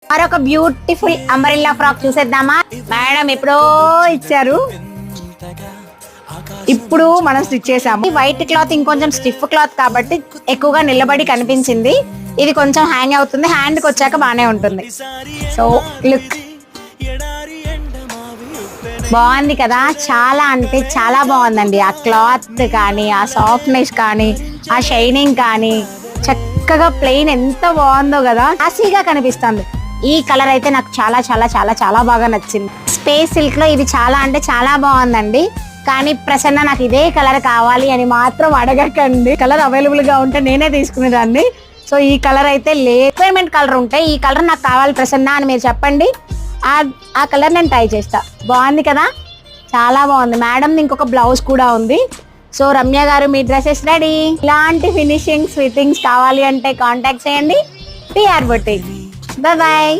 మరొక beautiful umbrella frock చూసేద్దామా. Madam ఎప్పుడో ఇచ్చారు, ఇప్పుడు మనం స్టిచ్ చేసాము. వైట్ క్లాత్ ఇంకొంచెం స్టిఫ్ క్లాత్ కాబట్టి ఎక్కువగా నిలబడి కనిపించింది. ఇది కొంచెం హ్యాంగ్ అవుతుంది, హ్యాండ్కి వచ్చాక బాగానే ఉంటుంది. సో లుక్ బాగుంది కదా, చాలా అంటే చాలా బాగుందండి. ఆ క్లాత్ కానీ, ఆ సాఫ్ట్నెస్ కానీ, ఆ షైనింగ్ కానీ, చక్కగా ప్లెయిన్ ఎంత బాగుందో కదా, క్లాసీగా కనిపిస్తుంది. ఈ కలర్ అయితే నాకు చాలా చాలా చాలా చాలా బాగా నచ్చింది. స్పేస్ సిల్క్ లో ఇది చాలా అంటే చాలా బాగుందండి. కానీ ప్రసన్న నాకు ఇదే కలర్ కావాలి అని మాత్రం అడగకండి. కలర్ అవైలబుల్ గా ఉంటే నేనే తీసుకునేదాన్ని. సో ఈ కలర్ అయితే రిక్వైర్మెంట్ కలర్ ఉంటే ఈ కలర్ నాకు కావాలి ప్రసన్న అని మీరు చెప్పండి, ఆ కలర్ నేను ట్రై చేస్తా. బాగుంది కదా, చాలా బాగుంది. మేడం ఇంకొక బ్లౌజ్ కూడా ఉంది. సో రమ్య గారు మీ డ్రెస్సెస్ రెడీ. ఇలాంటి ఫినిషింగ్స్ ఫిట్టింగ్స్ కావాలి అంటే కాంటాక్ట్ చేయండి PR బొటిక్. Bye bye.